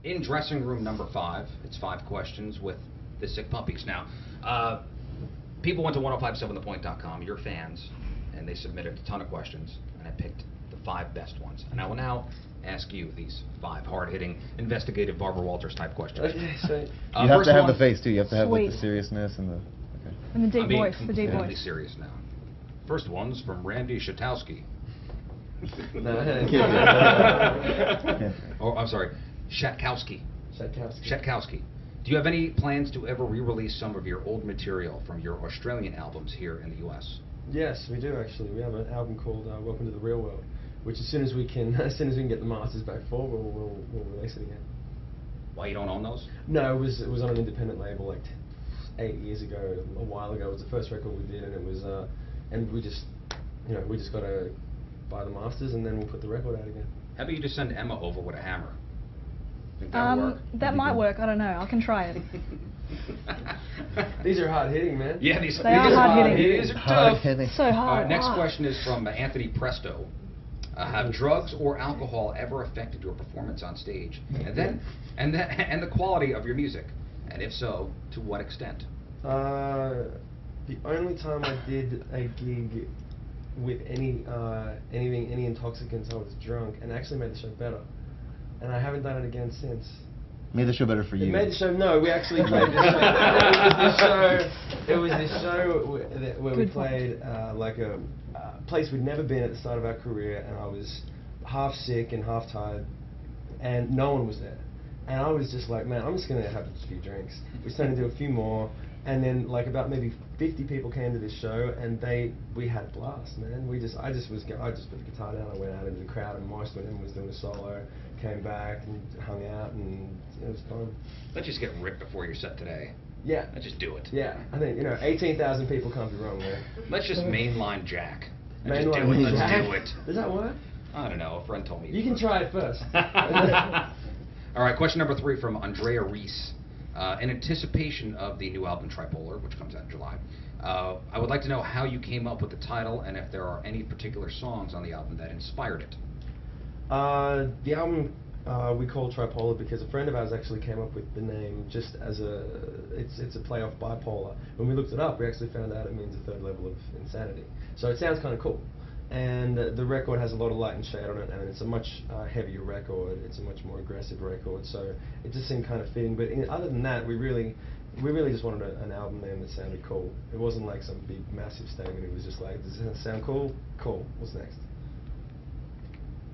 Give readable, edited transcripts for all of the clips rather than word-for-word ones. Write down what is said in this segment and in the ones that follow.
in dressing room number 5, it's 5 questions with the Sick Puppies. Now, people went to 1057thepoint.com, your fans, and they submitted a ton of questions, and I picked the 5 best ones. And I will now ask you these 5 hard-hitting, investigative Barbara Walters type questions. Okay, so you have to have the face too. You have to have like the seriousness and the. Okay. And the deep I'm being voice. The deep completely voice. serious now. First one's from Randy Shatowski. Oh, I'm sorry, Shatkowski. Shatkowski. Do you have any plans to ever re-release some of your old material from your Australian albums here in the U.S.? Yes, we do actually. We have an album called Welcome to the Real World, which as soon as we can get the masters back for, we'll release it again. Why you don't own those? No, it was on an independent label like 8 years ago, a while ago. It was the first record we did, and it was and we just gotta buy the masters and then we'll put the record out again. How about you just send Emma over with a hammer? Think that'll work? That might work. I don't know. I can try it. These are hard hitting, man. Yeah, these are hard hitting. These are tough. So hard. Next question is from Anthony Presto. Have drugs or alcohol ever affected your performance on stage? And the quality of your music? And if so, to what extent? The only time I did a gig with any intoxicants, I was drunk and actually made the show better. And I haven't done it again since. Made the show better for you. It made the show. No, we actually played the show. It was this show where we played like a place we'd never been at the start of our career, and I was half sick and half tired, and no one was there. And I was just like, man, I'm just gonna have a few drinks. We started to do a few more, and then like about maybe 50 people came to this show, and we had a blast, man. I just put the guitar down, I went out into the crowd and moshed when Emma was doing a solo, came back and hung out, and it was fun. Let's just get ripped before your set today. Yeah. Let's just do it. Yeah, I think 18,000 people can't be wrong there. Let's just mainline Jack. Let's do it. Does that work? I don't know. A friend told me. You can try it first. All right, question number 3 from Andrea Reese. In anticipation of the new album Tripolar, which comes out in July, I would like to know how you came up with the title and if there are any particular songs on the album that inspired it. The album we call Tripolar because a friend of ours actually came up with the name just as it's a play off bipolar. When we looked it up, we actually found out it means a third level of insanity. So it sounds kind of cool. And the record has a lot of light and shade on it, and it's a much heavier record. It's a much more aggressive record, so it just seemed kind of fitting. But other than that, we really just wanted an album name that sounded cool. It wasn't like some big, massive statement. It was just like, does it sound cool? Cool. What's next?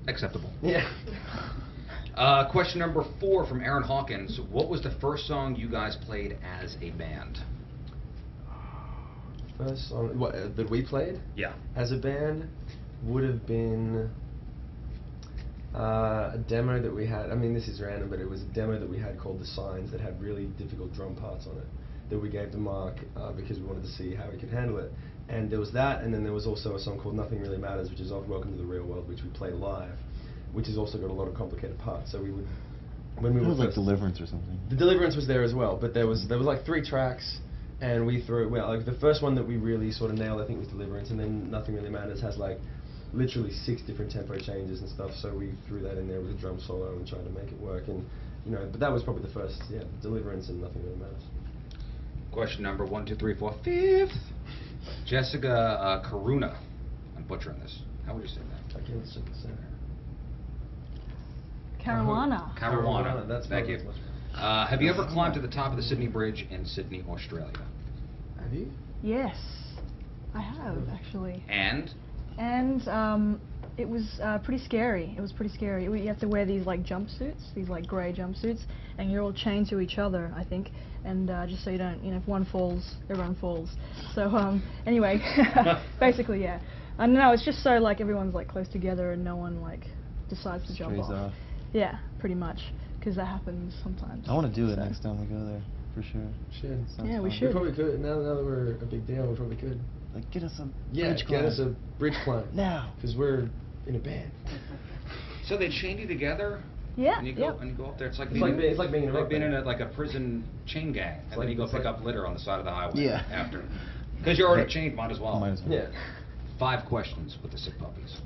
Acceptable. Yeah. Question number 4 from Aaron Hawkins. What was the first song you guys played as a band? First song that we played? Yeah. As a band would have been a demo that we had. I mean, this is random, but it was a demo that we had called The Signs that had really difficult drum parts on it that we gave to Mark because we wanted to see how he could handle it. And there was that, and then there was also a song called Nothing Really Matters, which is off Welcome to the Real World, which we played live, which has also got a lot of complicated parts. So we would, when we it were was like Deliverance or something. The Deliverance was there as well, but there was like 3 tracks. And we threw, well, like the first one that we really sort of nailed, I think, was Deliverance, and then Nothing Really Matters has like literally 6 different tempo changes and stuff, so we threw that in there with a drum solo and tried to make it work, and but that was probably the first, Deliverance and Nothing Really Matters. Question number 1, 2, 3, 4, 5th. Jessica Karuna. I'm butchering this. How would you say that? I can't sit the center. Caruana. That's Thank you. Have you ever climbed to the top of the Sydney Bridge in Sydney, Australia? Have you? Yes, I have actually. And it was pretty scary. It was pretty scary. You have to wear these like jumpsuits, these like grey jumpsuits, and you're all chained to each other, I think. And just so you don't, if one falls, everyone falls. So anyway, basically, yeah. I don't know. It's just so like everyone's like close together and no one like decides to jump off. Yeah, pretty much. Because that happens sometimes. I want to do it next time we go there, for sure. Should. Yeah, we fun. should. We probably could. Now that we're a big deal, we probably could. Like, get us a bridge climb. Get us a bridge climb. Now. Because we're in a band. So they chain you together? Yeah. And you go up there. It's like being in a prison chain gang, and then you go pick up litter on the side of the highway. Yeah. After. Because you're already chained, might as well. Might as well. Yeah. 5 questions with the Sick Puppies.